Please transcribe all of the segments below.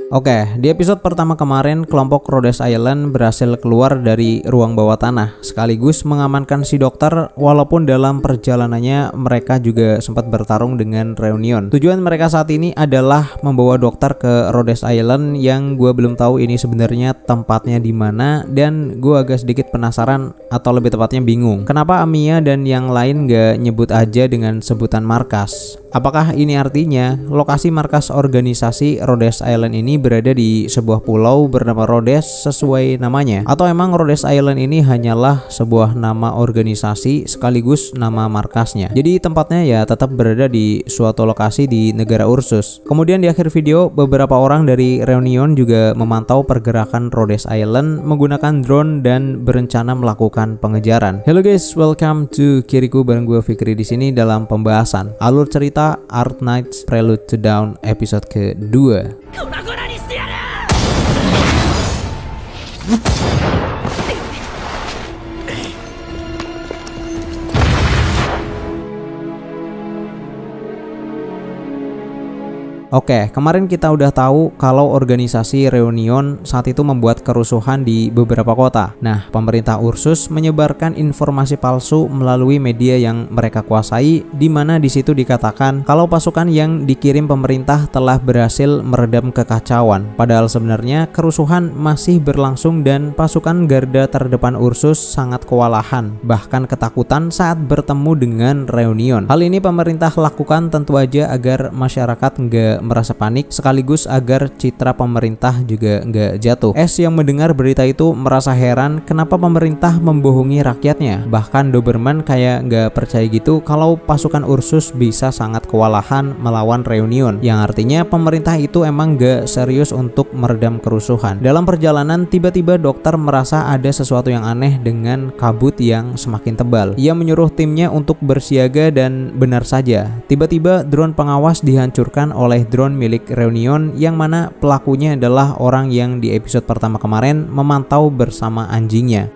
Oke, di episode pertama kemarin kelompok Rhodes Island berhasil keluar dari ruang bawah tanah sekaligus mengamankan si dokter, walaupun dalam perjalanannya mereka juga sempat bertarung dengan Reunion. Tujuan mereka saat ini adalah membawa dokter ke Rhodes Island yang gue belum tahu ini sebenarnya tempatnya di mana, dan gue agak sedikit penasaran atau lebih tepatnya bingung. Kenapa Amiya dan yang lain gak nyebut aja dengan sebutan markas? Apakah ini artinya lokasi markas organisasi Rhodes Island ini berada di sebuah pulau bernama Rhodes sesuai namanya? Atau emang Rhodes Island ini hanyalah sebuah nama organisasi sekaligus nama markasnya? Jadi tempatnya ya tetap berada di suatu lokasi di negara Ursus. Kemudian di akhir video beberapa orang dari Reunion juga memantau pergerakan Rhodes Island menggunakan drone dan berencana melakukan pengejaran. Hello guys, welcome to Kiriku, bareng gue Fikri di sini dalam pembahasan alur cerita Arknights Prelude to Dawn episode kedua. Oke, kemarin kita udah tahu kalau organisasi Reunion saat itu membuat kerusuhan di beberapa kota. Nah, pemerintah Ursus menyebarkan informasi palsu melalui media yang mereka kuasai, di mana di situ dikatakan kalau pasukan yang dikirim pemerintah telah berhasil meredam kekacauan. Padahal sebenarnya kerusuhan masih berlangsung dan pasukan garda terdepan Ursus sangat kewalahan, bahkan ketakutan saat bertemu dengan Reunion. Hal ini pemerintah lakukan tentu aja agar masyarakat nggak merasa panik, sekaligus agar citra pemerintah juga nggak jatuh. Yang mendengar berita itu merasa heran kenapa pemerintah membohongi rakyatnya. Bahkan Doberman kayak nggak percaya gitu kalau pasukan Ursus bisa sangat kewalahan melawan Reunion, yang artinya pemerintah itu emang nggak serius untuk meredam kerusuhan. Dalam perjalanan tiba-tiba dokter merasa ada sesuatu yang aneh dengan kabut yang semakin tebal. Ia menyuruh timnya untuk bersiaga dan benar saja tiba-tiba drone pengawas dihancurkan oleh drone milik Reunion, yang mana pelakunya adalah orang yang di episode pertama kemarin memantau bersama anjingnya.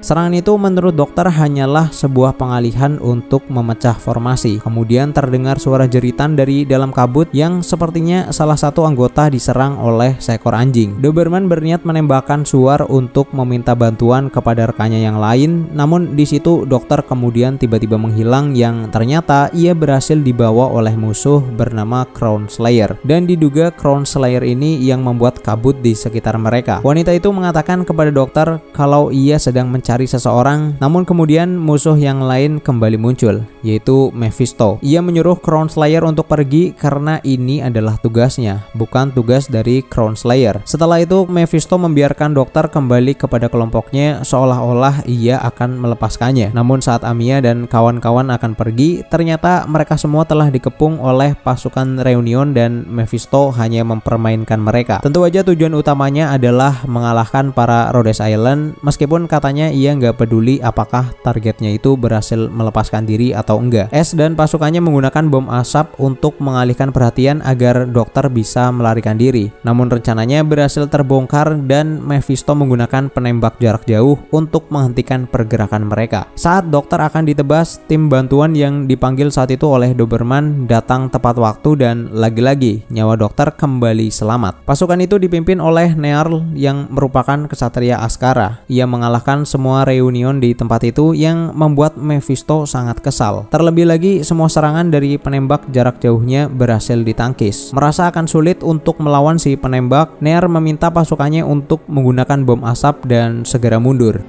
Serangan itu menurut dokter hanyalah sebuah pengalihan untuk memecah formasi. Kemudian terdengar suara jeritan dari dalam kabut yang sepertinya salah satu anggota diserang oleh seekor anjing. Doberman berniat menembakkan suar untuk meminta bantuan kepada rekannya yang lain, namun di situ dokter kemudian tiba-tiba menghilang, yang ternyata ia berhasil dibawa oleh musuh bernama Crown Slayer, dan diduga Crown Slayer ini yang membuat kabut di sekitar mereka. Wanita itu mengatakan kepada dokter kalau ia sedang mencari seseorang, namun kemudian musuh yang lain kembali muncul, yaitu Mephisto. Ia menyuruh Crown Slayer untuk pergi karena ini adalah tugasnya, bukan tugas dari Crown Slayer. Setelah itu Mephisto membiarkan dokter kembali kepada kelompoknya seolah-olah ia akan melepaskannya. Namun saat Amiya dan kawan-kawan akan pergi, ternyata mereka semua telah dikepung oleh pasukan Reunion dan Mephisto hanya mempermainkan mereka. Tentu aja tujuan utamanya adalah mengalahkan para Rhodes Island, meskipun katanya ia nggak peduli apakah targetnya itu berhasil melepaskan diri atau enggak. Dan pasukannya menggunakan bom asap untuk mengalihkan perhatian agar dokter bisa melarikan diri. Namun rencananya berhasil terbongkar dan Mephisto menggunakan penembak jarak jauh untuk menghentikan pergerakan mereka. Saat dokter akan ditebas, tim bantuan yang dipanggil saat itu oleh Doberman datang tepat waktu dan lagi-lagi nyawa dokter kembali selamat. Pasukan itu dipimpin oleh Nearl yang merupakan kesatria Askara. Ia mengalahkan semua Reunion di tempat itu yang membuat Mephisto sangat kesal. Terlebih lagi semua serangan dari penembak jarak jauhnya berhasil ditangkis. Merasa akan sulit untuk melawan si penembak, Near meminta pasukannya untuk menggunakan bom asap dan segera mundur.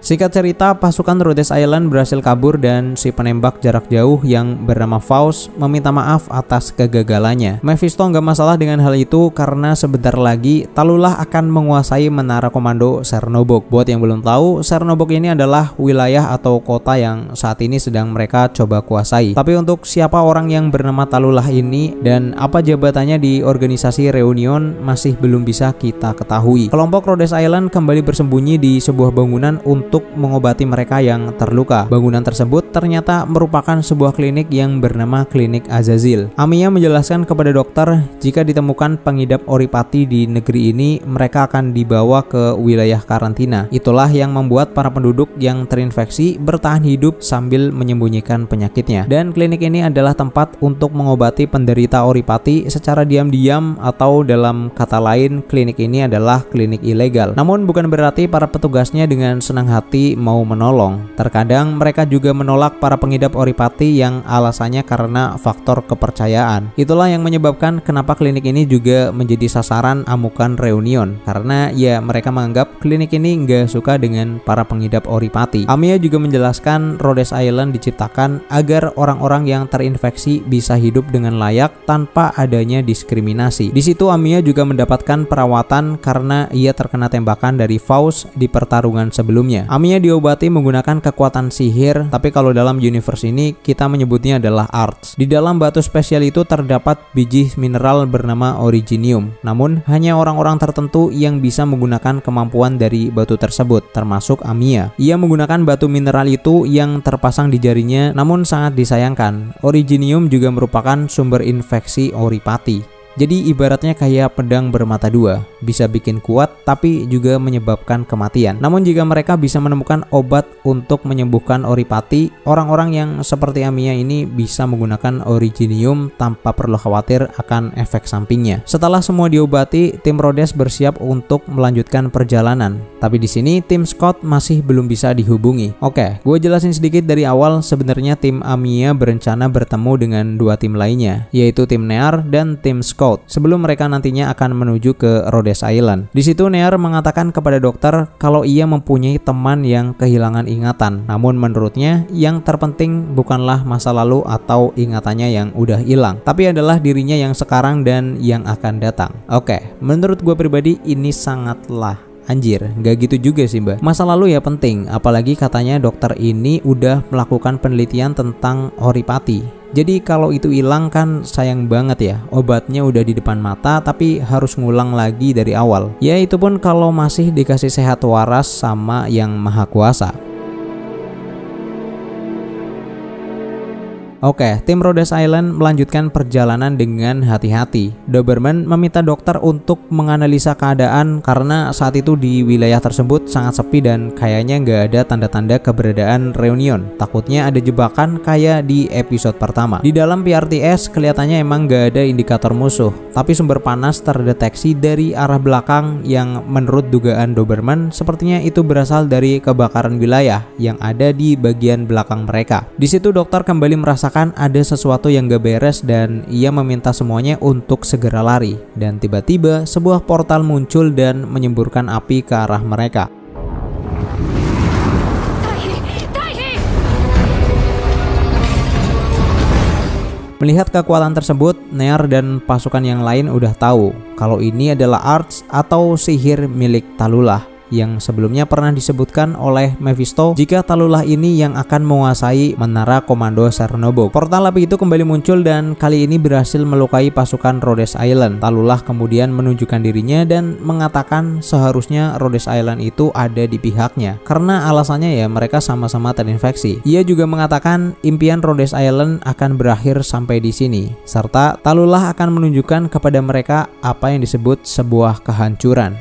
Singkat cerita, pasukan Rhodes Island berhasil kabur dan si penembak jarak jauh yang bernama Faust meminta maaf atas kegagalannya. Mephisto nggak masalah dengan hal itu karena sebentar lagi Tallulah akan menguasai menara komando Cernobog. Buat yang belum tahu, Cernobog ini adalah wilayah atau kota yang saat ini sedang mereka coba kuasai. Tapi untuk siapa orang yang bernama Tallulah ini dan apa jabatannya di organisasi Reunion masih belum bisa kita ketahui. Kelompok Rhodes Island kembali bersembunyi di sebuah bangunan untuk untuk mengobati mereka yang terluka. Bangunan tersebut ternyata merupakan sebuah klinik yang bernama Klinik Azazil. Amiya menjelaskan kepada dokter jika ditemukan pengidap oripati di negeri ini, mereka akan dibawa ke wilayah karantina. Itulah yang membuat para penduduk yang terinfeksi bertahan hidup sambil menyembunyikan penyakitnya. Dan klinik ini adalah tempat untuk mengobati penderita oripati secara diam-diam, atau dalam kata lain, klinik ini adalah klinik ilegal. Namun bukan berarti para petugasnya dengan senang hati mau menolong. Terkadang mereka juga menolak para pengidap oripati yang alasannya karena faktor kepercayaan. Itulah yang menyebabkan kenapa klinik ini juga menjadi sasaran amukan reunion, karena ya mereka menganggap klinik ini nggak suka dengan para pengidap oripati. Amiya juga menjelaskan Rhodes Island diciptakan agar orang-orang yang terinfeksi bisa hidup dengan layak tanpa adanya diskriminasi. Di situ Amiya juga mendapatkan perawatan karena ia terkena tembakan dari Faust di pertarungan sebelumnya. Amiya diobati menggunakan kekuatan sihir, tapi kalau dalam universe ini kita menyebutnya adalah arts. Di dalam batu spesial itu terdapat biji mineral bernama originium. Namun hanya orang-orang tertentu yang bisa menggunakan kemampuan dari batu tersebut, termasuk Amiya. Ia menggunakan batu mineral itu yang terpasang di jarinya, namun sangat disayangkan, originium juga merupakan sumber infeksi oripati. Jadi ibaratnya kayak pedang bermata dua, bisa bikin kuat tapi juga menyebabkan kematian. Namun jika mereka bisa menemukan obat untuk menyembuhkan oripati, orang-orang yang seperti Amiya ini bisa menggunakan originium tanpa perlu khawatir akan efek sampingnya. Setelah semua diobati, tim Rhodes bersiap untuk melanjutkan perjalanan. Tapi di sini tim Scott masih belum bisa dihubungi. Oke, gue jelasin sedikit dari awal. Sebenarnya tim Amiya berencana bertemu dengan dua tim lainnya, yaitu tim Near dan tim Scott, sebelum mereka nantinya akan menuju ke Rhodes Island. Di situ Near mengatakan kepada dokter kalau ia mempunyai teman yang kehilangan ingatan. Namun menurutnya yang terpenting bukanlah masa lalu atau ingatannya yang udah hilang, tapi adalah dirinya yang sekarang dan yang akan datang. Oke, menurut gue pribadi ini sangatlah anjir, gak gitu juga sih mbak. Masa lalu ya penting, apalagi katanya dokter ini udah melakukan penelitian tentang oripati. Jadi kalau itu hilang kan sayang banget ya. Obatnya udah di depan mata tapi harus ngulang lagi dari awal. Ya itu pun kalau masih dikasih sehat waras sama yang maha kuasa. Oke, tim Rhodes Island melanjutkan perjalanan dengan hati-hati. Doberman meminta dokter untuk menganalisa keadaan karena saat itu di wilayah tersebut sangat sepi dan kayaknya nggak ada tanda-tanda keberadaan reunion. Takutnya ada jebakan kayak di episode pertama. Di dalam PRTS kelihatannya emang nggak ada indikator musuh, tapi sumber panas terdeteksi dari arah belakang yang menurut dugaan Doberman sepertinya itu berasal dari kebakaran wilayah yang ada di bagian belakang mereka. Di situ dokter kembali merasakan ada sesuatu yang gak beres dan ia meminta semuanya untuk segera lari. Dan tiba-tiba sebuah portal muncul dan menyemburkan api ke arah mereka. Melihat kekuatan tersebut, Near dan pasukan yang lain udah tahu kalau ini adalah arts atau sihir milik Tallulah, yang sebelumnya pernah disebutkan oleh Mephisto jika Tallulah ini yang akan menguasai menara komando Cernobog. Portal api itu kembali muncul dan kali ini berhasil melukai pasukan Rhodes Island. Tallulah kemudian menunjukkan dirinya dan mengatakan seharusnya Rhodes Island itu ada di pihaknya karena alasannya ya mereka sama-sama terinfeksi. Ia juga mengatakan impian Rhodes Island akan berakhir sampai di sini, serta Tallulah akan menunjukkan kepada mereka apa yang disebut sebuah kehancuran.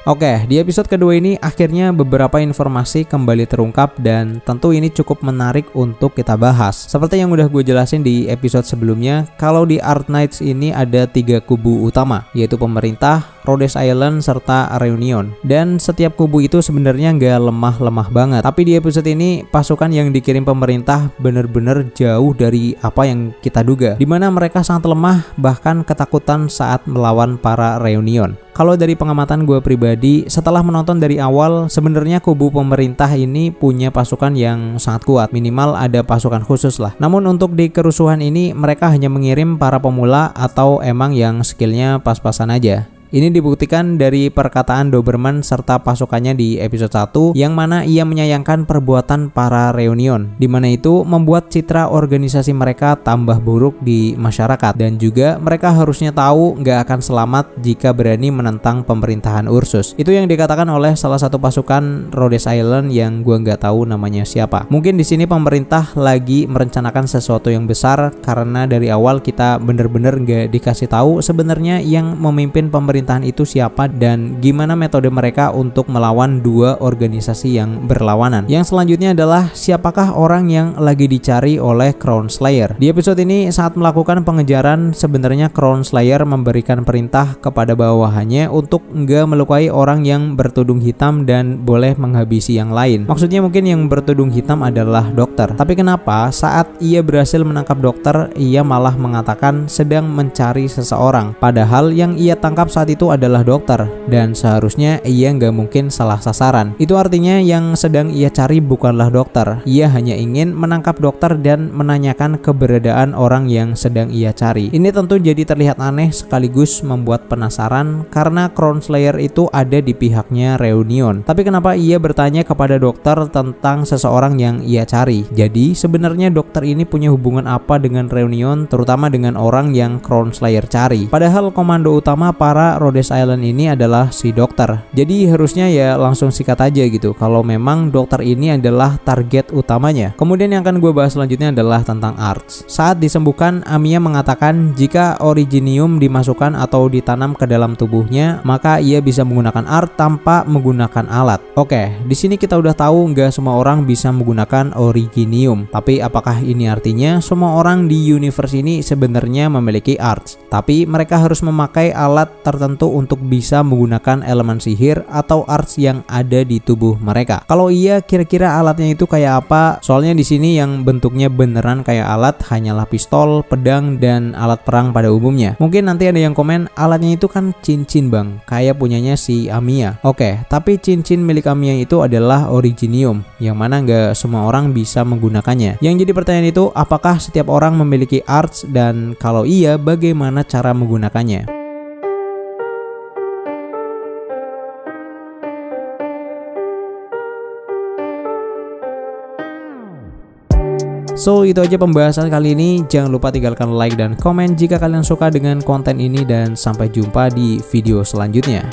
Oke, di episode kedua ini akhirnya beberapa informasi kembali terungkap dan tentu ini cukup menarik untuk kita bahas. Seperti yang udah gue jelasin di episode sebelumnya, kalau di Arknights ini ada 3 kubu utama, yaitu pemerintah, Rhodes Island, serta Reunion. Dan setiap kubu itu sebenarnya nggak lemah-lemah banget. Tapi di episode ini pasukan yang dikirim pemerintah bener-bener jauh dari apa yang kita duga, dimana mereka sangat lemah, bahkan ketakutan saat melawan para Reunion. Kalau dari pengamatan gue pribadi, setelah menonton dari awal, sebenarnya kubu pemerintah ini punya pasukan yang sangat kuat. Minimal ada pasukan khusus lah. Namun untuk di kerusuhan ini, mereka hanya mengirim para pemula atau emang yang skillnya pas-pasan aja. Ini dibuktikan dari perkataan Doberman serta pasukannya di episode 1 yang mana ia menyayangkan perbuatan para Reunion, di mana itu membuat citra organisasi mereka tambah buruk di masyarakat dan juga mereka harusnya tahu nggak akan selamat jika berani menentang pemerintahan Ursus. Itu yang dikatakan oleh salah satu pasukan Rhodes Island yang gua nggak tahu namanya siapa. Mungkin di sini pemerintah lagi merencanakan sesuatu yang besar karena dari awal kita bener-bener nggak dikasih tahu sebenarnya yang memimpin pemerintahan itu siapa dan gimana metode mereka untuk melawan dua organisasi yang berlawanan. Yang selanjutnya adalah siapakah orang yang lagi dicari oleh Crown Slayer. Di episode ini saat melakukan pengejaran sebenarnya Crown Slayer memberikan perintah kepada bawahannya untuk nggak melukai orang yang bertudung hitam dan boleh menghabisi yang lain. Maksudnya mungkin yang bertudung hitam adalah dokter. Tapi kenapa saat ia berhasil menangkap dokter ia malah mengatakan sedang mencari seseorang, padahal yang ia tangkap saat itu adalah dokter dan seharusnya ia nggak mungkin salah sasaran. Itu artinya yang sedang ia cari bukanlah dokter, ia hanya ingin menangkap dokter dan menanyakan keberadaan orang yang sedang ia cari. Ini tentu jadi terlihat aneh sekaligus membuat penasaran karena Crown Slayer itu ada di pihaknya Reunion. Tapi kenapa ia bertanya kepada dokter tentang seseorang yang ia cari? Jadi sebenarnya dokter ini punya hubungan apa dengan Reunion, terutama dengan orang yang Crown Slayer cari? Padahal komando utama para Rhodes Island ini adalah si dokter. Jadi harusnya ya langsung sikat aja gitu kalau memang dokter ini adalah target utamanya. Kemudian yang akan gue bahas selanjutnya adalah tentang Arts. Saat disembuhkan, Amiya mengatakan jika Originium dimasukkan atau ditanam ke dalam tubuhnya, maka ia bisa menggunakan Art tanpa menggunakan alat. Oke, di sini kita udah tahu nggak semua orang bisa menggunakan Originium. Tapi apakah ini artinya semua orang di universe ini sebenarnya memiliki Arts? Tapi mereka harus memakai alat tertentu untuk bisa menggunakan elemen sihir atau arts yang ada di tubuh mereka. Kalau iya, kira-kira alatnya itu kayak apa? Soalnya di sini yang bentuknya beneran kayak alat hanyalah pistol, pedang, dan alat perang pada umumnya. Mungkin nanti ada yang komen, alatnya itu kan cincin bang, kayak punyanya si Amiya. Oke, tapi cincin milik Amiya itu adalah Originium, yang mana nggak semua orang bisa menggunakannya. Yang jadi pertanyaan itu, apakah setiap orang memiliki arts, dan kalau iya, bagaimana cara menggunakannya? So itu aja pembahasan kali ini. Jangan lupa tinggalkan like dan komen jika kalian suka dengan konten ini dan sampai jumpa di video selanjutnya.